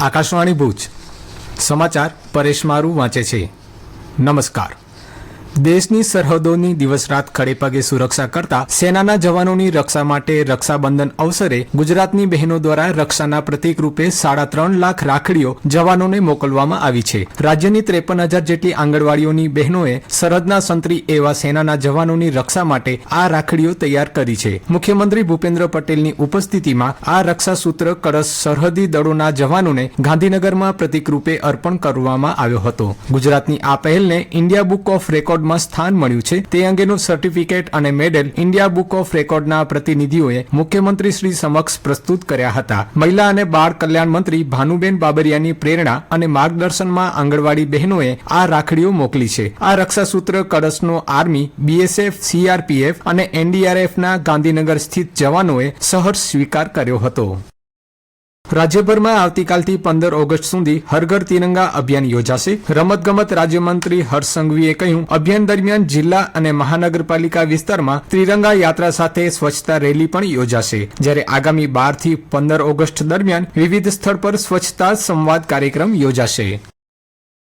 આકાશવાણી ભુજ સમાચાર પરેશ મારુ વાંચે છે। નમસ્કાર। દેશની સરહદોની દિવસ રાત ખડેપગે સુરક્ષા કરતા સેનાના જવાનોની રક્ષા માટે રક્ષાબંધન અવસરે ગુજરાતની બહેનો દ્વારા રક્ષાના પ્રતીક રૂપે 3.5 લાખ રાખડીઓ જવાનોને મોકલવામાં આવી છે। રાજ્યની 53,000 જેટલી આંગણવાડીઓની બહેનોએ સરહદના સંત્રી એવા સેનાના જવાનોની રક્ષા માટે આ રાખડીઓ તૈયાર કરી છે। મુખ્યમંત્રી ભૂપેન્દ્ર પટેલની ઉપસ્થિતિમાં આ રક્ષાસૂત્ર કળશ સરહદી દળોના જવાનોને ગાંધીનગરમાં પ્રતીક રૂપે અર્પણ કરવામાં આવ્યો હતો। ગુજરાતની આ પહેલને ઇન્ડિયા બુક ઓફ રેકોર્ડ સ્થાન મળ્યું છે તે અંગેનું સર્ટિફિકેટ અને મેડલ ઇન્ડિયા બુક ઓફ રેકોર્ડના પ્રતિનિધિઓએ મુખ્યમંત્રી શ્રી સમક્ષ પ્રસ્તુત કર્યા હતા। મહિલા અને બાળ કલ્યાણ મંત્રી ભાનુબેન બાબરિયાની પ્રેરણા અને માર્ગદર્શનમાં આંગણવાડી બહેનોએ આ રાખડીઓ મોકલી છે। આ રક્ષાસૂત્ર કળશનો આર્મી, બીએસએફ, સીઆરપીએફ અને એનડીઆરએફના ગાંધીનગર સ્થિત જવાનોએ સહર્ષ સ્વીકાર કર્યો હતો। રાજ્યભરમાં આવતીકાલથી 15 ઓગસ્ટ સુધી હર ઘર તિરંગા અભિયાન યોજાશે। રમતગમત રાજ્યમંત્રી હર્ષ સંઘવીએ કહ્યું, અભિયાન દરમિયાન જિલ્લા અને મહાનગરપાલિકા વિસ્તારમાં ત્રિરંગા યાત્રા સાથે સ્વચ્છતા રેલી પણ યોજાશે। જ્યારે આગામી 12 થી 15 ઓગસ્ટ દરમિયાન વિવિધ સ્થળ પર સ્વચ્છતા સંવાદ કાર્યક્રમ યોજાશે।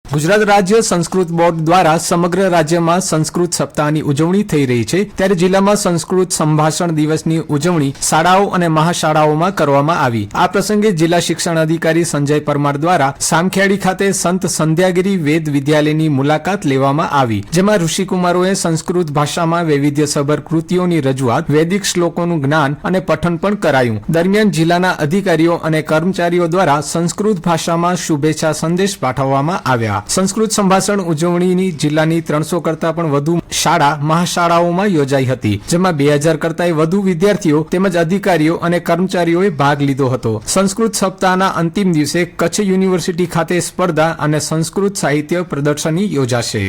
ગુજરાત રાજ્ય સંસ્કૃત બોર્ડ દ્વારા સમગ્ર રાજ્યમાં સંસ્કૃત સપ્તાહની ઉજવણી થઈ રહી છે। ત્યારે જિલ્લામાં સંસ્કૃત સંભાષણ દિવસની ઉજવણી શાળાઓ અને મહાશાળાઓમાં કરવામાં આવી। આ પ્રસંગે જિલ્લા શિક્ષણ અધિકારી સંજય પરમાર દ્વારા સામખિયાળી ખાતે સંત સંધ્યાગીરી વેદ વિદ્યાલયની મુલાકાત લેવામાં આવી, જેમાં ઋષિકુમારોએ સંસ્કૃત ભાષામાં વૈવિધ્યસભર કૃતિઓની રજૂઆત, વૈદિક શ્લોકોનું જ્ઞાન અને પઠન પણ કરાયું। દરમિયાન જિલ્લાના અધિકારીઓ અને કર્મચારીઓ દ્વારા સંસ્કૃત ભાષામાં શુભેચ્છા સંદેશ પાઠવવામાં આવ્યા। સંસ્કૃત સંભાષણ ઉજવણીની જિલ્લાની 300 કરતા પણ વધુ શાળા મહાશાળાઓમાં યોજાઈ હતી, જેમાં 2000 કરતાંય વધુ વિદ્યાર્થીઓ તેમજ અધિકારીઓ અને કર્મચારીઓએ ભાગ લીધો હતો। સંસ્કૃત સપ્તાહના અંતિમ દિવસે કચ્છ યુનિવર્સિટી ખાતે સ્પર્ધા અને સંસ્કૃત સાહિત્ય પ્રદર્શની યોજાશે।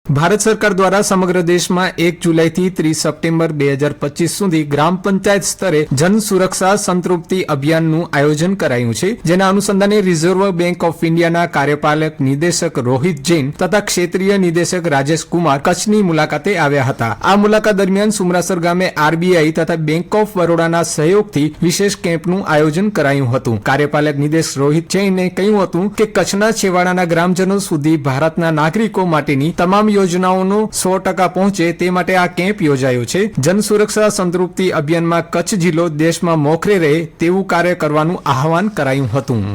ભારત સરકાર દ્વારા સમગ્ર દેશમાં 1 જુલાઈથી 30 સપ્ટેમ્બર 2025 સુધી ગ્રામ પંચાયત સ્તરે જન સુરક્ષા સંતૃપ્તિ અભિયાનનું આયોજન કરાયું છે, જેના અનુસંધાને રિઝર્વ બેંક ઓફ ઇન્ડિયાના કાર્યપાલક નિદેશક રોહિત જૈન તથા ક્ષેત્રીય નિદેશક રાજેશ કુમાર કચ્છની મુલાકાતે આવ્યા હતા। આ મુલાકાત દરમિયાન સુમરાસર ગામે આરબીઆઈ તથા બેંક ઓફ બરોડાના સહયોગથી વિશેષ કેમ્પનું આયોજન કરાયું હતું। કાર્યપાલક નિદેશક રોહિત જૈને કહ્યું હતું કે કચ્છના છેવાડાના ગ્રામજનો સુધી ભારતના નાગરિકો માટેની તમામ યોજનાઓનો 100% પહોંચે તે માટે આ કેમ્પ યોજાયો છે। જન સુરક્ષા સંતૃપ્તિ અભિયાનમાં કચ્છ જિલ્લો દેશમાં મોખરે રહે તેવું કાર્ય કરવાનું આહવાન કરાયું હતું।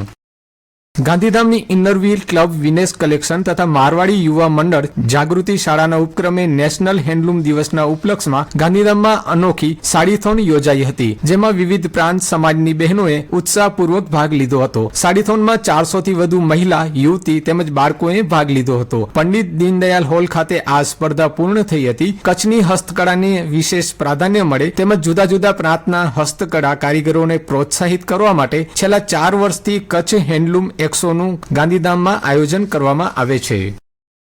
ગાંધીધામની ઇન્નરવ્હીલ ક્લબ, વિનેશ કલેક્શન તથા મારવાડી યુવા મંડળ જાગૃતિ શાળાના ઉપક્રમે નેશનલ હેન્ડલૂમ દિવસના ઉપલક્ષમાં ગાંધીધામમાં અનોખી સાડીથોન યોજાઈ હતી, જેમાં વિવિધ પ્રાંત સમાજની બહેનોએ ઉત્સાહપૂર્વક ભાગ લીધો હતો। સાડીથોનમાં 400 થી વધુ મહિલા, યુવતી તેમજ બાળકોએ ભાગ લીધો હતો। પંડિત દીનદયાલ હોલ ખાતે આ સ્પર્ધા પૂર્ણ થઈ હતી। કચ્છની હસ્તકળાને વિશેષ પ્રાધાન્ય મળે તેમજ જુદા જુદા પ્રાંતના હસ્તકળા કારીગરોને પ્રોત્સાહિત કરવા માટે છેલ્લા 4 વર્ષથી કચ્છ હેન્ડલૂમ 100નું ગાંધીધામમાં આયોજન કરવામાં આવે છે।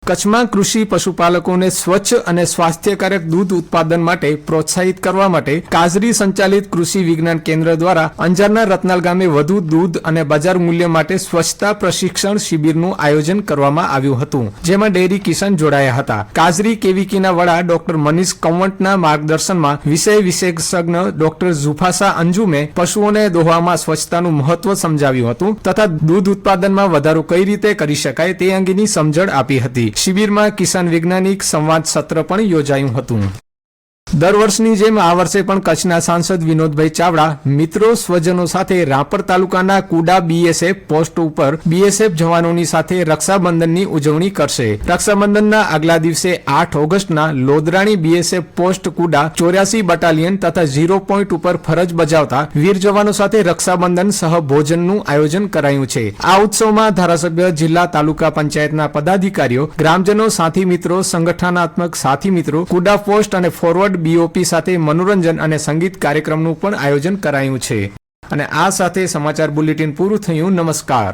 કચ્છમાં કૃષિ પશુપાલકોને સ્વચ્છ અને સ્વાસ્થ્યકારક દૂધ ઉત્પાદન માટે પ્રોત્સાહિત કરવા માટે કાઝરી સંચાલિત કૃષિ વિજ્ઞાન કેન્દ્ર દ્વારા અંજારના રતનાલ ગામે વધુ દૂધ અને બજાર મૂલ્ય માટે સ્વચ્છતા પ્રશિક્ષણ શિબિરનું આયોજન કરવામાં આવ્યું હતું, જેમાં ડેરી કિસાન જોડાયા હતા। કાઝરી કેવીકીના વડા ડોક્ટર મનીષ કંવટના માર્ગદર્શનમાં વિષય વિશેષજ્ઞ ડોક્ટર ઝુફાસા અંજુમે પશુઓને દોહવામાં સ્વચ્છતાનું મહત્વ સમજાવ્યું હતું તથા દૂધ ઉત્પાદનમાં વધારો કઈ રીતે કરી શકાય તે અંગેની સમજણ આપી હતી। શિબિરમાં કિસાન વૈજ્ઞાનિક સંવાદ સત્ર પણ યોજાયું હતું। દર વર્ષની જેમ આ વર્ષે પણ કચ્છના સાંસદ વિનોદભાઈ ચાવડા મિત્રો સ્વજનો સાથે રાપર તાલુકાના કુડા બીએસએફ પોસ્ટ ઉપર બીએસએફ જવાનોની સાથે રક્ષાબંધનની ઉજવણી કરશે। રક્ષાબંધનના આગલા દિવસે 8 ઓગસ્ટના લોદરાણી બીએસએફ પોસ્ટ કુડા 84 બટાલિયન તથા 0 પોઈન્ટ ઉપર ફરજ બજાવતા વીર જવાનો સાથે રક્ષાબંધન સહ ભોજનનું આયોજન કરાયું છે। આ ઉત્સવમાં ધારાસભ્ય, જિલ્લા તાલુકા પંચાયતના પદાધિકારીઓ, ગ્રામજનો, સાથી મિત્રો, સંગઠનાત્મક સાથી મિત્રો, કુડા પોસ્ટ અને ફોરવર્ડ બીઓપી સાથે મનોરંજન અને સંગીત કાર્યક્રમનું પણ આયોજન કરાયું છે। અને આ સાથે સમાચાર બુલેટિન પૂરું થયું। નમસ્કાર।